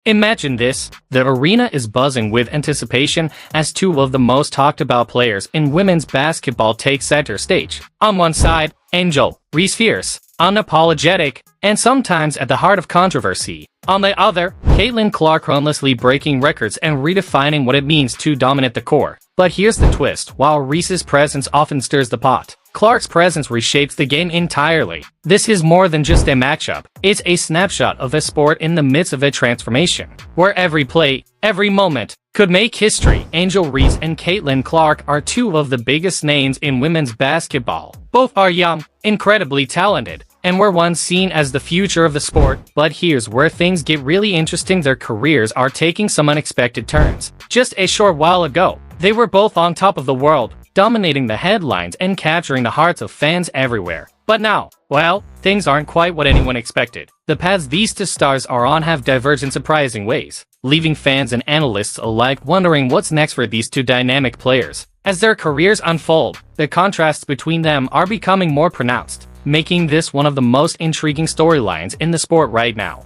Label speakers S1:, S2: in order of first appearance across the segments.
S1: Imagine this, the arena is buzzing with anticipation as two of the most talked about players in women's basketball take center stage. On one side, Angel Reese, fierce, unapologetic, and sometimes at the heart of controversy. On the other, Caitlin Clark, relentlessly breaking records and redefining what it means to dominate the court. But here's the twist, while Reese's presence often stirs the pot, Clark's presence reshapes the game entirely. This is more than just a matchup, it's a snapshot of a sport in the midst of a transformation, where every play, every moment, could make history. Angel Reese and Caitlin Clark are two of the biggest names in women's basketball. Both are young, incredibly talented, and were once seen as the future of the sport. But here's where things get really interesting, their careers are taking some unexpected turns. Just a short while ago, they were both on top of the world, dominating the headlines and capturing the hearts of fans everywhere. But now, well, things aren't quite what anyone expected. The paths these two stars are on have diverged in surprising ways, leaving fans and analysts alike wondering what's next for these two dynamic players. As their careers unfold, the contrasts between them are becoming more pronounced, making this one of the most intriguing storylines in the sport right now.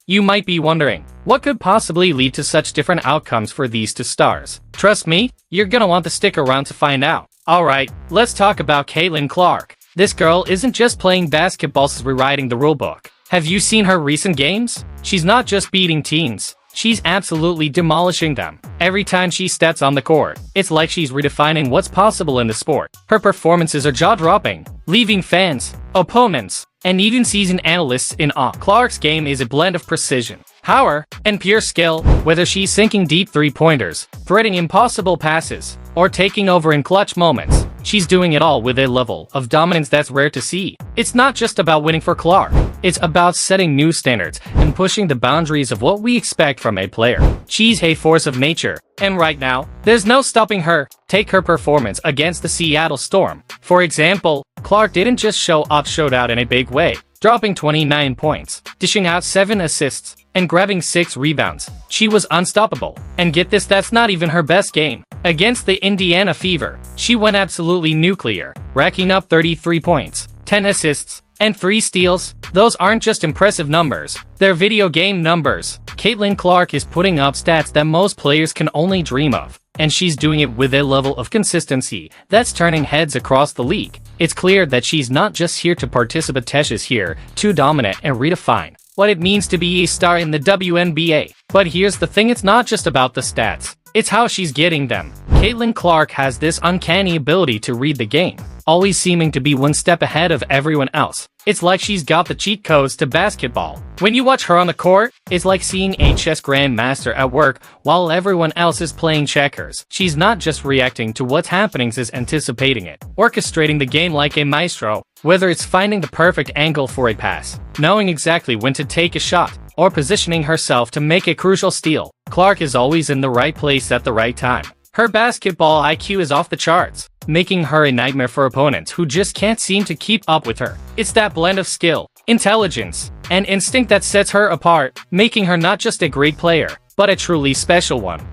S1: You might be wondering, what could possibly lead to such different outcomes for these two stars? Trust me, you're gonna want to stick around to find out. Alright, let's talk about Caitlin Clark. This girl isn't just playing basketball, she's rewriting the rulebook. Have you seen her recent games? She's not just beating teams, she's absolutely demolishing them. Every time she steps on the court, it's like she's redefining what's possible in the sport. Her performances are jaw-dropping, leaving fans, opponents, and even seasoned analysts in awe. Clark's game is a blend of precision, power, and pure skill. Whether she's sinking deep three-pointers, threading impossible passes, or taking over in clutch moments, she's doing it all with a level of dominance that's rare to see. It's not just about winning for Clark, it's about setting new standards and pushing the boundaries of what we expect from a player. She's a force of nature, and right now, there's no stopping her. Take her performance against the Seattle Storm. For example, Clark didn't just showed out in a big way, dropping 29 points, dishing out 7 assists, and grabbing 6 rebounds. She was unstoppable. And get this, that's not even her best game. Against the Indiana Fever, she went absolutely nuclear, racking up 33 points, 10 assists, and 3 steals. Those aren't just impressive numbers, they're video game numbers. Caitlin Clark is putting up stats that most players can only dream of, and she's doing it with a level of consistency that's turning heads across the league. It's clear that she's not just here to participate, she's here to dominate and redefine what it means to be a star in the WNBA. But here's the thing, it's not just about the stats, it's how she's getting them. Caitlin Clark has this uncanny ability to read the game, always seeming to be one step ahead of everyone else. It's like she's got the cheat codes to basketball. When you watch her on the court, it's like seeing a chess grandmaster at work while everyone else is playing checkers. She's not just reacting to what's happening, she's anticipating it, orchestrating the game like a maestro. Whether it's finding the perfect angle for a pass, knowing exactly when to take a shot, or positioning herself to make a crucial steal, Clark is always in the right place at the right time. Her basketball IQ is off the charts, making her a nightmare for opponents who just can't seem to keep up with her. It's that blend of skill, intelligence, and instinct that sets her apart, making her not just a great player, but a truly special one.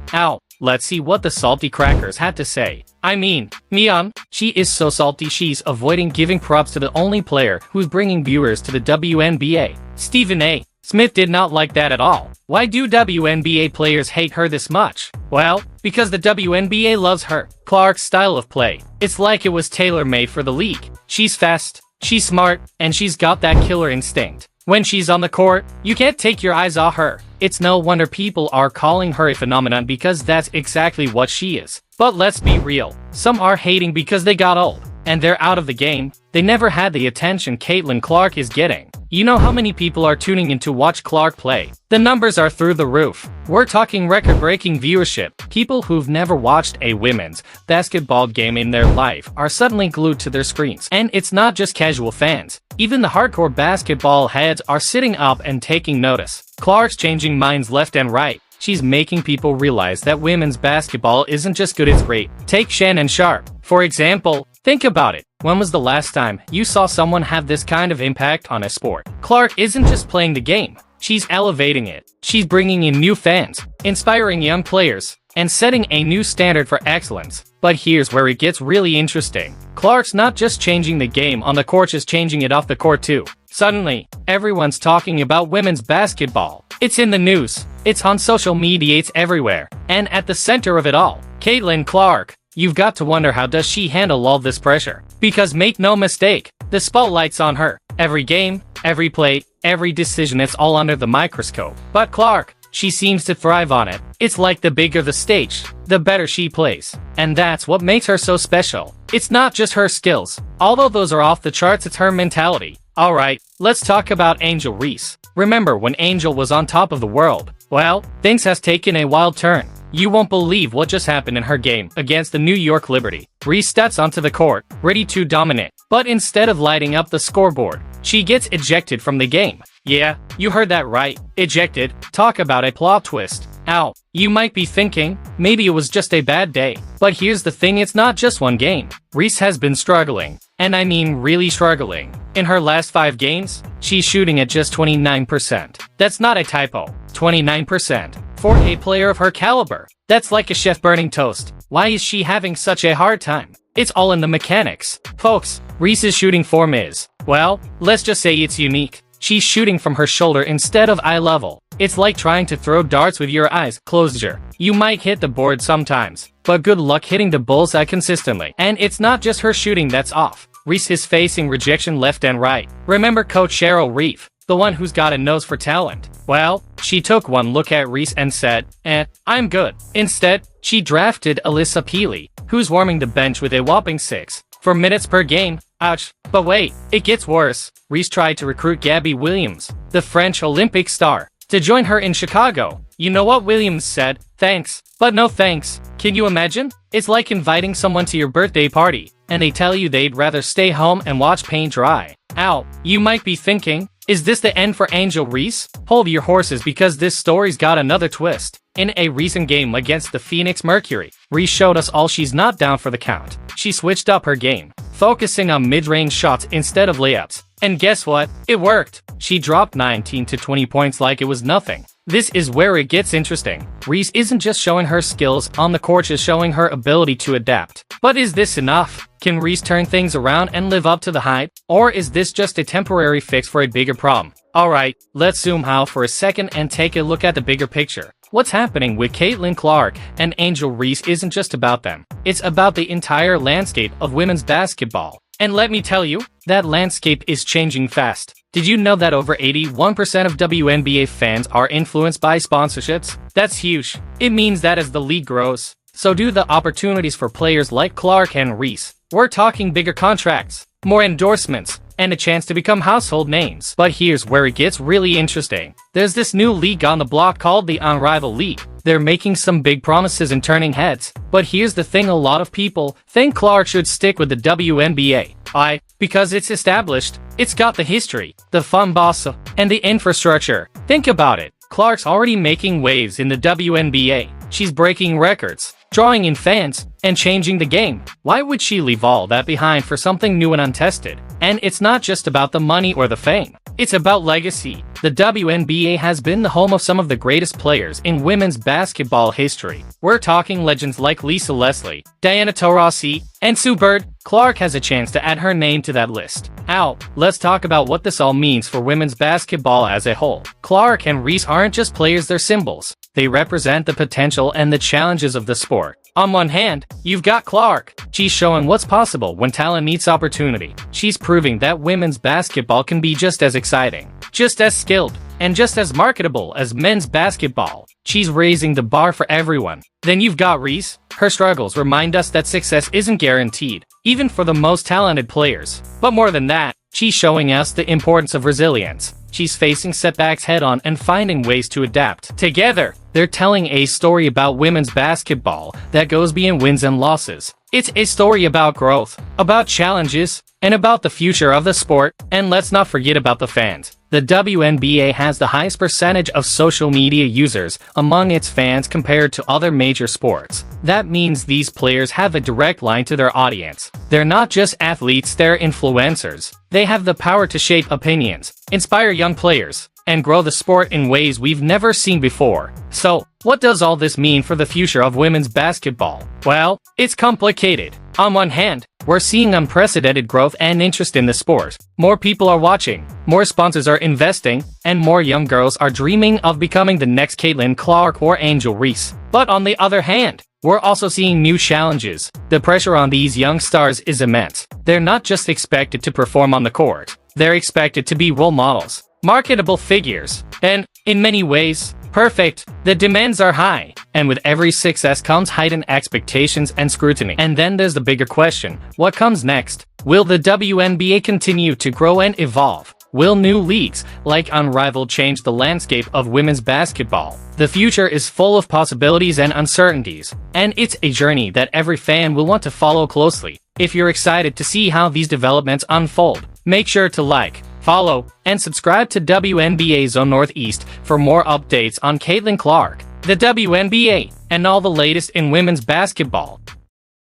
S1: Let's see what the salty crackers had to say. I mean, Mian, she is so salty she's avoiding giving props to the only player who's bringing viewers to the WNBA. Stephen A. Smith did not like that at all. Why do WNBA players hate her this much? Well, because the WNBA loves her. Clark's style of play, it's like it was tailor-made for the league. She's fast, she's smart, and she's got that killer instinct. When she's on the court, you can't take your eyes off her. It's no wonder people are calling her a phenomenon, because that's exactly what she is. But let's be real, some are hating because they got old, and they're out of the game. They never had the attention Caitlin Clark is getting. You know how many people are tuning in to watch Clark play? The numbers are through the roof. We're talking record-breaking viewership. People who've never watched a women's basketball game in their life are suddenly glued to their screens. And it's not just casual fans. Even the hardcore basketball heads are sitting up and taking notice. Clark's changing minds left and right. She's making people realize that women's basketball isn't just good, it's great. Take Shannon Sharpe, for example. Think about it. When was the last time you saw someone have this kind of impact on a sport? Clark isn't just playing the game, she's elevating it. She's bringing in new fans, inspiring young players, and setting a new standard for excellence. But here's where it gets really interesting. Clark's not just changing the game on the court, she's changing it off the court too. Suddenly, everyone's talking about women's basketball. It's in the news, it's on social media, it's everywhere. And at the center of it all, Caitlin Clark. You've got to wonder, how does she handle all this pressure? Because make no mistake, the spotlight's on her. Every game, every play, every decision, it's all under the microscope. But Clark, she seems to thrive on it. It's like the bigger the stage, the better she plays. And that's what makes her so special. It's not just her skills, although those are off the charts, it's her mentality. Alright, let's talk about Angel Reese. Remember when Angel was on top of the world? Well, things has taken a wild turn. You won't believe what just happened in her game against the New York Liberty. Reese steps onto the court, ready to dominate. But instead of lighting up the scoreboard, she gets ejected from the game. Yeah, you heard that right. Ejected. Talk about a plot twist. Ow. You might be thinking, maybe it was just a bad day. But here's the thing, it's not just one game. Reese has been struggling. And I mean really struggling. In her last 5 games, she's shooting at just 29%. That's not a typo. 29%. For a player of her caliber, that's like a chef burning toast. Why is she having such a hard time? It's all in the mechanics. Folks, Reese's shooting form is, well, let's just say it's unique. She's shooting from her shoulder instead of eye level. It's like trying to throw darts with your eyes closed. You might hit the board sometimes, but good luck hitting the bullseye consistently. And it's not just her shooting that's off. Reese is facing rejection left and right. Remember Coach Cheryl Reeve, the one who's got a nose for talent? Well, she took one look at Reese and said, I'm good. Instead, she drafted Alyssa Peely, who's warming the bench with a whopping 6 minutes per game. Ouch. But wait, it gets worse. Reese tried to recruit Gabby Williams, the French Olympic star, to join her in Chicago. You know what Williams said? Thanks, but no thanks. Can you imagine? It's like inviting someone to your birthday party, and they tell you they'd rather stay home and watch paint dry. Ow. You might be thinking, is this the end for Angel Reese? Hold your horses, because this story's got another twist. In a recent game against the Phoenix Mercury, Reese showed us all she's not down for the count. She switched up her game, focusing on mid-range shots instead of layups. And guess what? It worked. She dropped 19 to 20 points like it was nothing. This is where it gets interesting. Reese isn't just showing her skills on the court, she's showing her ability to adapt. But is this enough? Can Reese turn things around and live up to the hype? Or is this just a temporary fix for a bigger problem? Alright, let's zoom out for a second and take a look at the bigger picture. What's happening with Caitlin Clark and Angel Reese isn't just about them. It's about the entire landscape of women's basketball. And let me tell you, that landscape is changing fast. Did you know that over 81% of WNBA fans are influenced by sponsorships? That's huge. It means that as the league grows, so do the opportunities for players like Clark and Reese. We're talking bigger contracts, more endorsements, and a chance to become household names. But here's where it gets really interesting. There's this new league on the block called the Unrivaled League. They're making some big promises and turning heads. But here's the thing, a lot of people think Clark should stick with the WNBA. Why? Because it's established, it's got the history, the fan base, and the infrastructure. Think about it. Clark's already making waves in the WNBA. She's breaking records, drawing in fans, and changing the game. Why would she leave all that behind for something new and untested? And it's not just about the money or the fame. It's about legacy. The WNBA has been the home of some of the greatest players in women's basketball history. We're talking legends like Lisa Leslie, Diana Taurasi, and Sue Bird. Clark has a chance to add her name to that list. Now, let's talk about what this all means for women's basketball as a whole. Clark and Reese aren't just players, they're symbols. They represent the potential and the challenges of the sport. On one hand, you've got Clark. She's showing what's possible when talent meets opportunity. She's proving that women's basketball can be just as exciting, just as skilled, and just as marketable as men's basketball. She's raising the bar for everyone. Then you've got Reese. Her struggles remind us that success isn't guaranteed, even for the most talented players. But more than that, she's showing us the importance of resilience. She's facing setbacks head-on and finding ways to adapt. Together, they're telling a story about women's basketball that goes beyond wins and losses. It's a story about growth, about challenges, and about the future of the sport. And let's not forget about the fans. The WNBA has the highest percentage of social media users among its fans compared to other major sports. That means these players have a direct line to their audience. They're not just athletes, they're influencers. They have the power to shape opinions, inspire young players, and grow the sport in ways we've never seen before. So, what does all this mean for the future of women's basketball? Well, it's complicated. On one hand, we're seeing unprecedented growth and interest in the sport. More people are watching, more sponsors are investing, and more young girls are dreaming of becoming the next Caitlin Clark or Angel Reese. But on the other hand, we're also seeing new challenges. The pressure on these young stars is immense. They're not just expected to perform on the court, they're expected to be role models, marketable figures, and, in many ways, perfect. The demands are high, and with every success comes heightened expectations and scrutiny. And then there's the bigger question: what comes next? Will the WNBA continue to grow and evolve? Will new leagues, like Unrivaled, change the landscape of women's basketball? The future is full of possibilities and uncertainties, and it's a journey that every fan will want to follow closely. If you're excited to see how these developments unfold, make sure to like, follow, and subscribe to WNBA Zone Northeast for more updates on Caitlin Clark, the WNBA, and all the latest in women's basketball.